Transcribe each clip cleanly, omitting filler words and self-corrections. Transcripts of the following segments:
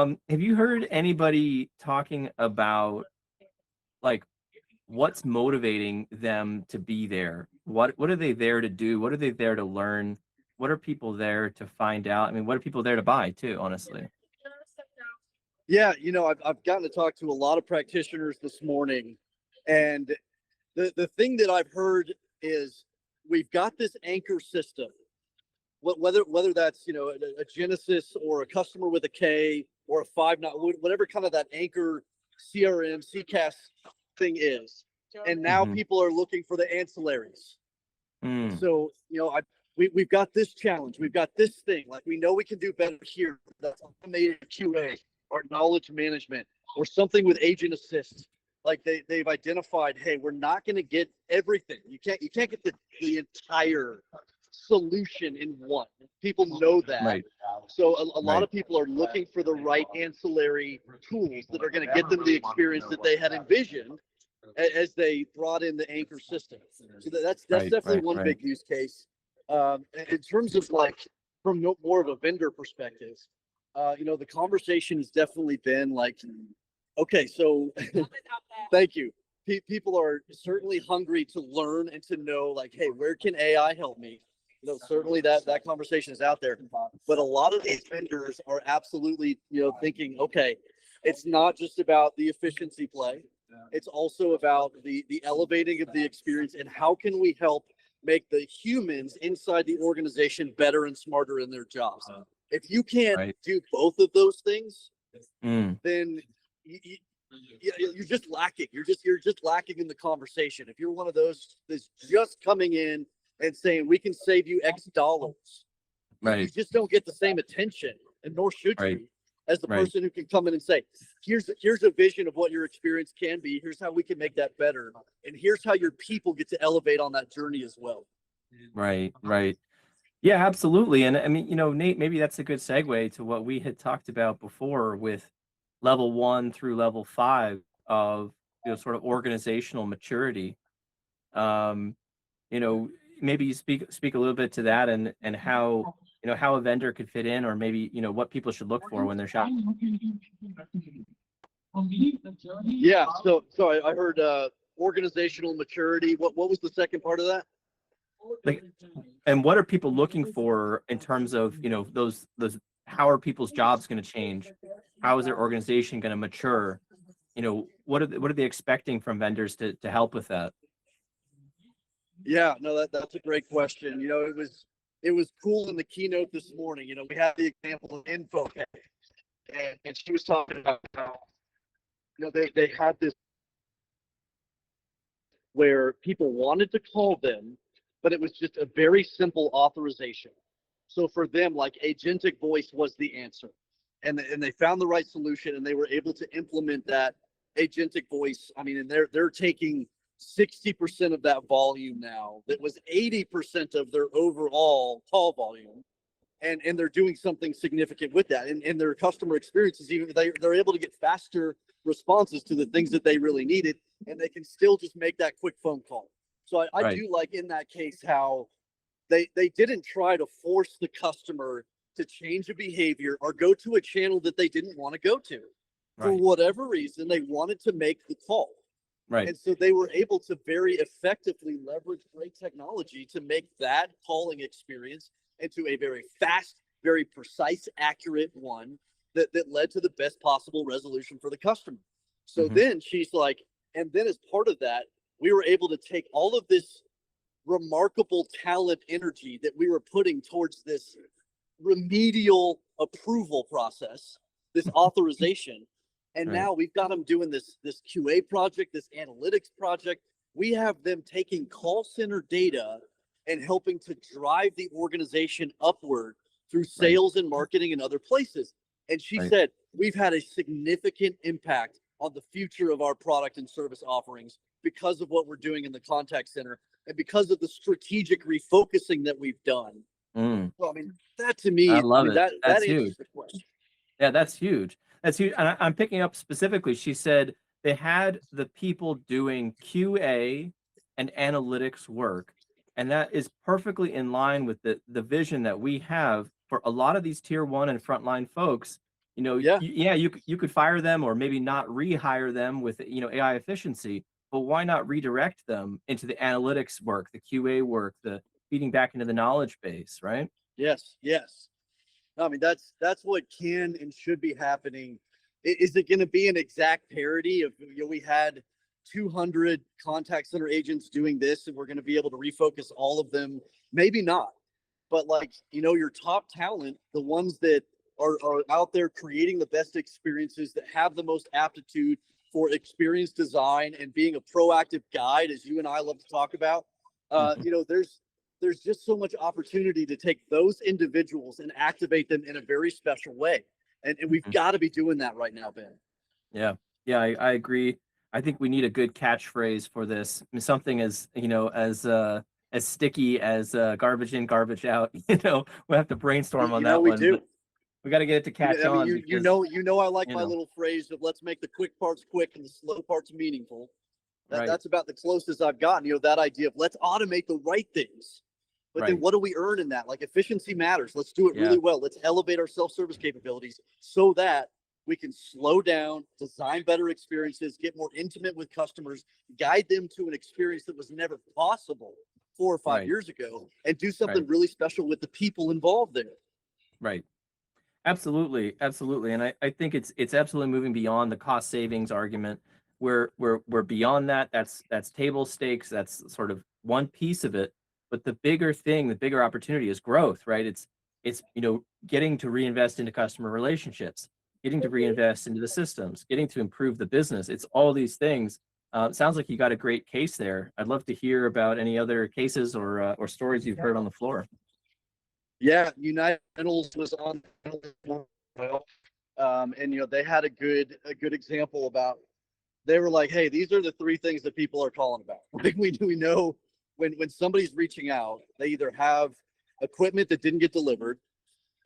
Have you heard anybody talking about like what's motivating them to be there? What are they there to do? What are they there to learn? What are people there to find out? I mean, what are people there to buy too, honestly? Yeah, I've gotten to talk to a lot of practitioners this morning, and the thing that I've heard is we've got this anchor system. Whether that's a Genesis or a customer with a K or a five, not whatever kind of that anchor CRM CCaaS thing is, and now Hmm. people are looking for the ancillaries. Mm, So we've got this challenge, we've got this thing, like we know we can do better here. That's automated QA or knowledge management or something with agent assist. Like they've identified, hey, we're not going to get everything. You can't get the entire solution in one. People know that. right, So a lot right, of people are looking for the right ancillary tools that are going to get them the experience that they had envisioned as they brought in the anchor system. So that's right, definitely right, one right. big use case. In terms of like from more of a vendor perspective, the conversation has definitely been like, okay, so thank you. People are certainly hungry to learn and to know, like, hey, where can AI help me? Certainly that conversation is out there, but a lot of these vendors are absolutely, thinking, okay, it's not just about the efficiency play. It's also about the elevating of the experience and how can we help make the humans inside the organization better and smarter in their jobs. If you can't Right. do both of those things, Mm, then you're just lacking. You're just lacking in the conversation. If you're one of those that's just coming in and saying we can save you X dollars, you right, just don't get the same attention, and nor should right, you, as the right, person who can come in and say, here's a vision of what your experience can be. Here's how we can make that better, and here's how your people get to elevate on that journey as well. right, right. Yeah, absolutely. And I mean, Nate, maybe that's a good segue to what we had talked about before with level one through level five of, sort of organizational maturity. Um, you know, maybe you speak a little bit to that and how, how a vendor could fit in, or maybe, what people should look for when they're shopping. Yeah. So I heard organizational maturity. What was the second part of that? Like, and what are people looking for in terms of, those, how are people's jobs going to change? How is their organization going to mature? What are they expecting from vendors to help with that? Yeah, no, that's a great question. It was cool in the keynote this morning. We had the example of InfoK, and she was talking about how they had this where people wanted to call them, but it was just a very simple authorization. So for them, like agentic voice was the answer, and they found the right solution, and they were able to implement that agentic voice. I mean, and they're taking 60% of that volume now. That was 80% of their overall call volume, and they're doing something significant with that. And their customer experiences, even they're able to get faster responses to the things that they really needed, and they can still just make that quick phone call. So I Right, do like in that case how they didn't try to force the customer to change a behavior or go to a channel that they didn't want to go to. For right, whatever reason, they wanted to make the call. right, And so they were able to very effectively leverage great technology to make that calling experience into a very fast, very precise, accurate one that led to the best possible resolution for the customer. So hmm, then she's like, and then as part of that, we were able to take all of this remarkable talent energy that we were putting towards this remedial approval process, this authorization, and right, now we've got them doing this QA project, this analytics project. We have them taking call center data and helping to drive the organization upward through right, sales and marketing and other places. And she right. said, we've had a significant impact on the future of our product and service offerings because of what we're doing in the contact center and because of the strategic refocusing that we've done. Mm, Well, I mean, that to I me, I love mean, it. that That's huge. answers the question. Yeah, that's huge. That's huge. And I'm picking up specifically, she said they had the people doing QA and analytics work. And that is perfectly in line with the vision that we have for a lot of these tier one and frontline folks. Yeah. yeah, you could fire them or maybe not rehire them with, AI efficiency, but why not redirect them into the analytics work, the QA work, the feeding back into the knowledge base, right? Yes. Yes. I mean, that's what can and should be happening. Is it going to be an exact parity of, we had 200 contact center agents doing this and we're going to be able to refocus all of them? Maybe not. But like, your top talent, the ones that are out there creating the best experiences, that have the most aptitude for experience design and being a proactive guide, as you and I love to talk about, Mhm. there's just so much opportunity to take those individuals and activate them in a very special way. And we've Mhm. got to be doing that right now, Ben. Yeah. Yeah, I agree. I think we need a good catchphrase for this. I mean, something as sticky as garbage in, garbage out. We have to brainstorm on that We one, but do. we got to get it to catch I mean, on because, I like you my know, little phrase of let's make the quick parts quick and the slow parts meaningful. right, That's about the closest I've gotten, that idea of let's automate the right things. But then right. what do we earn in that? Like, efficiency matters. Let's do it Yeah, really well. Let's elevate our self-service capabilities so that we can slow down, design better experiences, get more intimate with customers, guide them to an experience that was never possible 4 or 5 right, years ago, and do right, something really special with the people involved there. right. Absolutely, absolutely. And I think it's absolutely moving beyond the cost savings argument. We're beyond that. That's table stakes. That's sort of one piece of it. But the bigger thing, the bigger opportunity is growth, right? It's getting to reinvest into customer relationships, getting to reinvest into the systems, getting to improve the business. It's all these things. It sounds like you got a great case there. I'd love to hear about any other cases or stories you've heard on the floor. Yeah, United Rentals was on, well, and they had a good example about, they were like, hey, these are the three things that people are calling about. Like, we know when somebody's reaching out, they either have equipment that didn't get delivered,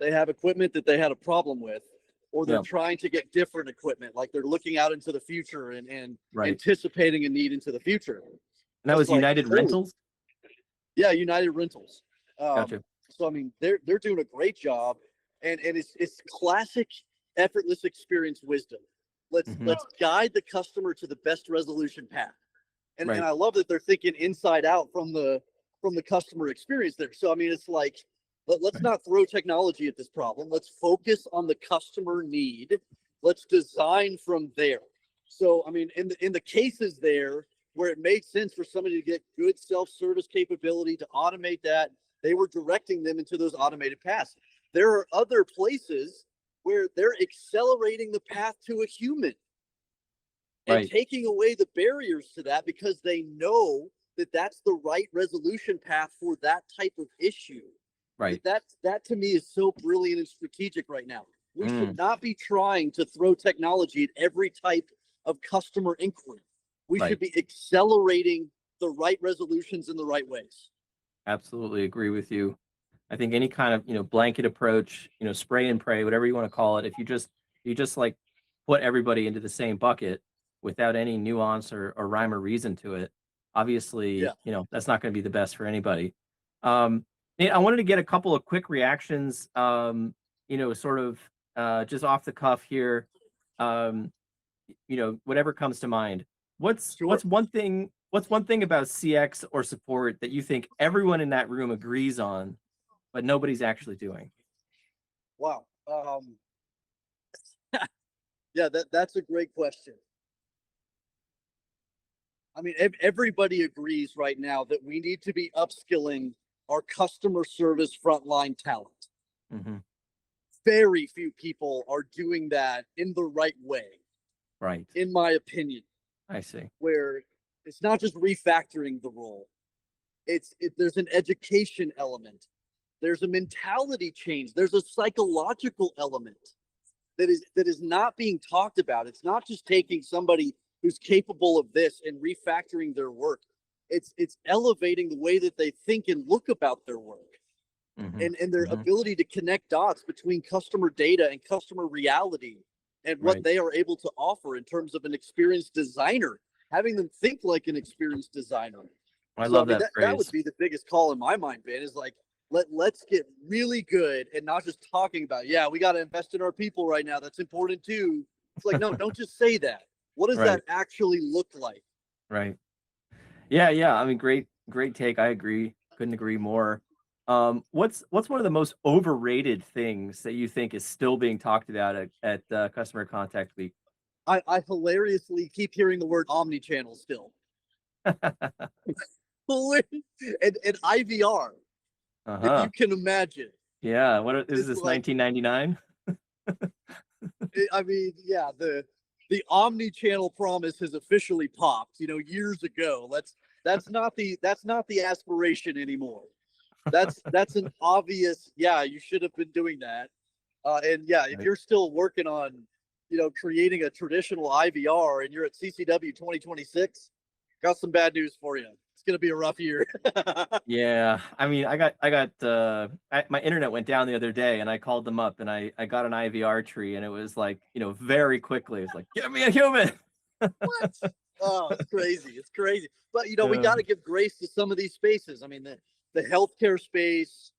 they have equipment that they had a problem with, or they're Yeah, trying to get different equipment. Like, they're looking out into the future and right. anticipating a need into the future. And that It's was like, United holy, Rentals. yeah, United Rentals. Gotcha. So I mean, they're doing a great job, and it's classic effortless experience wisdom. Hmm. Let's guide the customer to the best resolution path. And Right. I love that they're thinking inside out from the customer experience there. So I mean, it's like, let's Right. not throw technology at this problem. Let's focus on the customer need. Let's design from there. So I mean, in the cases there where it made sense for somebody to get good self-service capability to automate that, they were directing them into those automated paths. There are other places where they're accelerating the path to a human and Right. taking away the barriers to that because they know that that's the right resolution path for that type of issue. Right. That to me is so brilliant and strategic right now. We should Mm, not be trying to throw technology at every type of customer inquiry. We should right. be accelerating the right resolutions in the right ways. Absolutely agree with you. I think any kind of, blanket approach, spray and pray, whatever you want to call it, if you just like put everybody into the same bucket without any nuance or rhyme or reason to it, Yeah, obviously, that's not going to be the best for anybody. Nate, I wanted to get a couple of quick reactions, sort of just off the cuff here. Um, whatever comes to mind. What's sure. what's one thing what's one thing about CX or support that you think everyone in that room agrees on, but nobody's actually doing? Wow. Yeah, that's a great question. I mean, everybody agrees right now that we need to be upskilling our customer service frontline talent. Hmm. Very few people are doing that in the right way, Right. in my opinion, I see. where it's not just refactoring the role. There's an education element. There's a mentality change. There's a psychological element that is not being talked about. It's not just taking somebody who's capable of this and refactoring their work. It's elevating the way that they think and look about their work, Hmm. and their Hmm. ability to connect dots between customer data and customer reality and what Right. they are able to offer in terms of an experienced designer, having them think like an experienced designer. I So I love mean, that that would phrase. be the biggest call in my mind, Ben, is like, let's get really good and not just talking about, yeah, we got to invest in our people right now. That's important too. It's like, no, don't just say that. What does Right. that actually look like? Right. Yeah. Yeah. I mean, great take. I agree. Couldn't agree more. What's one of the most overrated things that you think is still being talked about at Customer Contact Week? I hilariously keep hearing the word omni-channel still. And IVR, if Uh-huh. you can imagine. Yeah. Is It's this like, 1999? I mean, yeah, the omni-channel promise has officially popped, years ago. That's not the aspiration anymore. That's an obvious, yeah, you should have been doing that. And yeah, if Right. you're still working on, creating a traditional IVR and you're at CCW 2026, got some bad news for you. It's gonna be a rough year. Yeah, I mean, my internet went down the other day, and I called them up, and I got an IVR tree, and it was like, very quickly, it's like, give me a human. What? Oh, it's crazy. It's crazy. But we Yeah, got to give grace to some of these spaces. I mean, the healthcare space,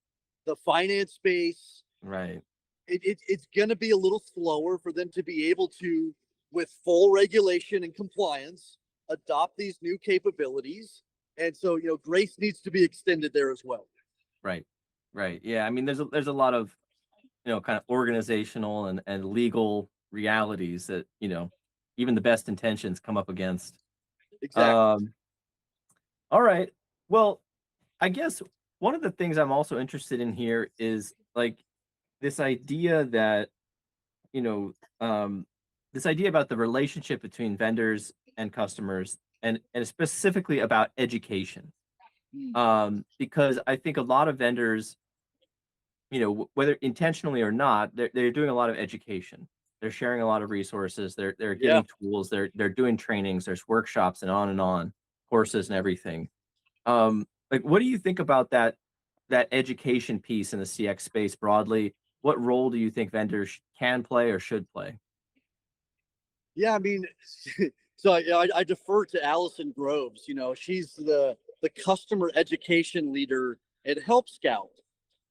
the finance space, right, it's going to be a little slower for them to be able to, with full regulation and compliance, adopt these new capabilities. And so, grace needs to be extended there as well. right, right. Yeah, I mean, there's a lot of kind of organizational and legal realities that even the best intentions come up against. Exactly. Um, all right, well, I guess one of the things I'm also interested in here is like this idea that you know, um, this idea about the relationship between vendors and customers, and specifically about education. Mm. Because I think a lot of vendors, whether intentionally or not, they're doing a lot of education. They're sharing a lot of resources. They're Yeah. giving tools. They're doing trainings. There's workshops and on, courses and everything. Like, what do you think about that education piece in the CX space broadly? What role do you think vendors can play or should play? Yeah, I mean, so I defer to Allison Groves. She's the customer education leader at Help Scout,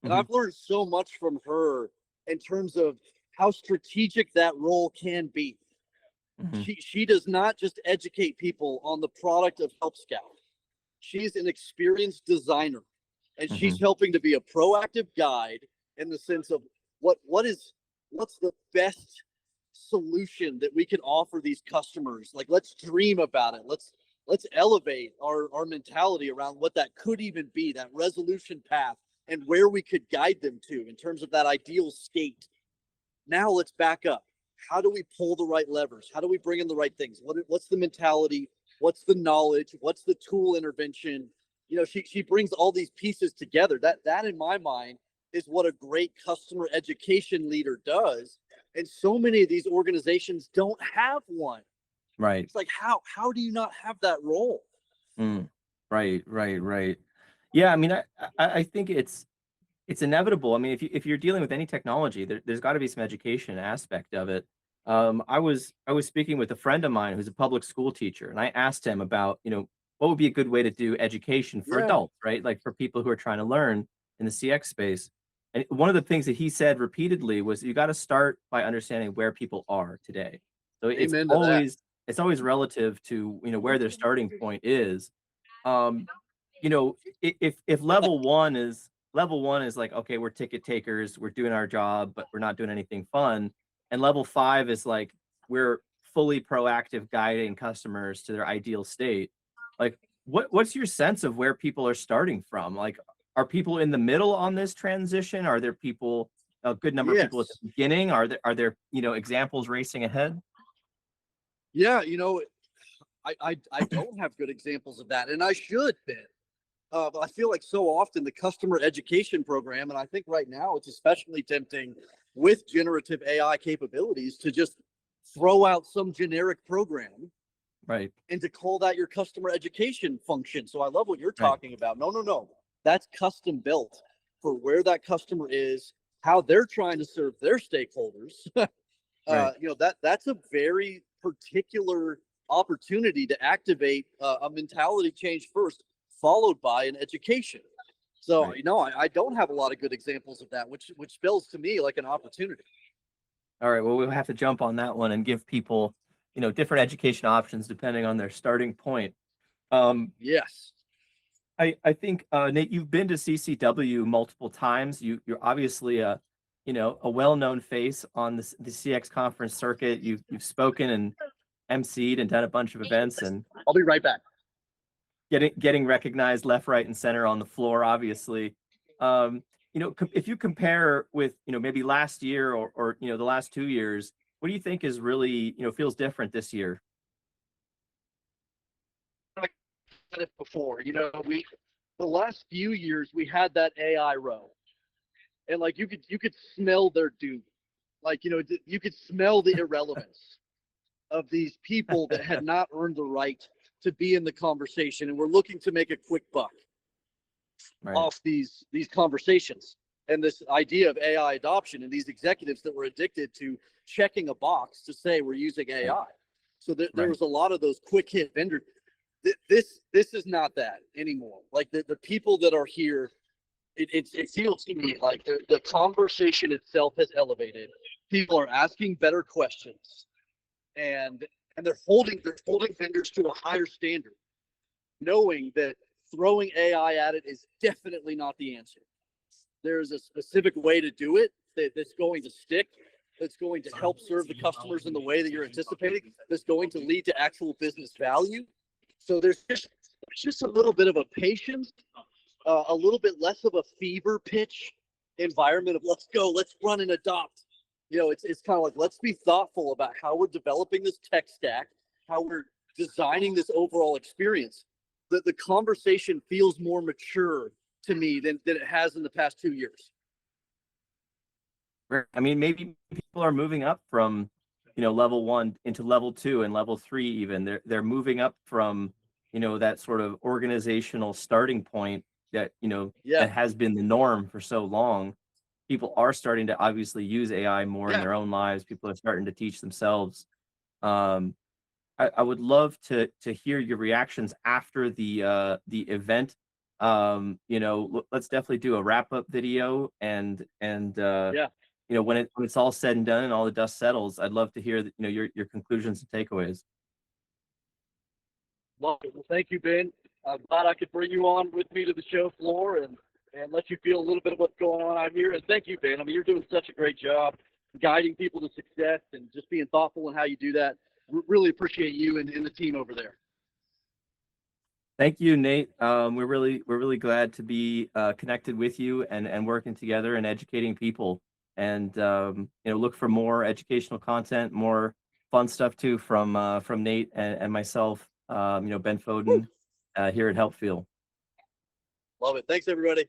and Mhm, I've learned so much from her in terms of how strategic that role can be. mhm, She does not just educate people on the product of Help Scout. She's an experienced designer, and she's mhm, helping to be a proactive guide in the sense of what's the best solution that we can offer these customers. Like, let's dream about it. Let's elevate our mentality around what that could even be, that resolution path, and where we could guide them to in terms of that ideal state. Now let's back up. How do we pull the right levers? How do we bring in the right things? What's the mentality? What's the knowledge? What's the tool intervention? She brings all these pieces together. That in my mind is what a great customer education leader does. And so many of these organizations don't have one. right. It's like, how do you not have that role? Mm. Right, right, right. Yeah, I mean, I think it's inevitable. I mean, if you're dealing with any technology, there's got to be some education aspect of it. I was speaking with a friend of mine who's a public school teacher, and I asked him about, what would be a good way to do education for Yeah. adults, right? Like for people who are trying to learn in the CX space. And one of the things that he said repeatedly was you got to start by understanding where people are today. So Amen to that. it's always relative to, where their starting point is. Um, if level one is like, okay, we're ticket takers, we're doing our job, but we're not doing anything fun. And level five is like we're fully proactive guiding customers to their ideal state. Like, what's your sense of where people are starting from? Like, are people in the middle on this transition? Are there people, a good number of people at the Yes. beginning? Are there examples racing ahead? Yeah. I don't have good examples of that, and I should then. But I feel like so often the customer education program, and I think right now it's especially tempting with generative AI capabilities to just throw out some generic program Right, and to call that your customer education function. So I love what you're right, talking about. No, no, no. That's custom built for where that customer is, how they're trying to serve their stakeholders. right, That's a very particular opportunity to activate a mentality change first, followed by an education. So, Right. I don't have a lot of good examples of that, which spells to me like an opportunity. All right. Well, we'll have to jump on that one and give people, different education options depending on their starting point. Um, Yes. I think, Nate, you've been to CCW multiple times. You're obviously a well-known face on the CX conference circuit. You've spoken and emceed and done a bunch of events and I'll be right back. getting recognized left, right, and center on the floor, obviously. If you compare with, maybe last year or the last 2 years, what do you think is really, feels different this year? I said it before, the last few years we had that AI row, and like you could smell their doom. Like, you could smell the irrelevance of these people that had not earned the right to be in the conversation and were looking to make a quick buck Right. off these conversations, and this idea of AI adoption, and these executives that were addicted to checking a box to say we're using Right. AI. So there Right. was a lot of those quick hit vendors. This is not that anymore. Like the people that are here, it feels to me like the conversation itself has elevated. People are asking better questions, and they're holding vendors to a higher standard, knowing that throwing AI at it is definitely not the answer. There is a specific way to do it that's going to stick, that's going to help serve the customers in the way that you're anticipating, that's going to lead to actual business value. So there's just a little bit of a patience, a little bit less of a fever pitch environment of let's go, let's run and adopt. It's kind of like, let's be thoughtful about how we're developing this tech stack, how we're designing this overall experience. The conversation feels more mature to me than it has in the past 2 years. Right. I mean, maybe people are moving up from, level one into level two and level three even. They're moving up from, that sort of organizational starting point that, Yeah, that has been the norm for so long. People are starting to obviously use AI more in yeah. their own lives. People are starting to teach themselves. Um, I would love to hear your reactions after the event. Let's definitely do a wrap up video and Yeah. when it's all said and done and all the dust settles, I'd love to hear your conclusions and takeaways. Well, thank you, Ben. I'm glad I could bring you on with me to the show floor and let you feel a little bit of what's going on out here. And thank you, Ben. I mean, you're doing such a great job guiding people to success and just being thoughtful in how you do that. Really appreciate you and the team over there. Thank you, Nate. We're really glad to be connected with you and working together and educating people. And look for more educational content, more fun stuff too from Nate and myself. Ben Woo. Foden here at Helpfeel. Love it. Thanks, everybody.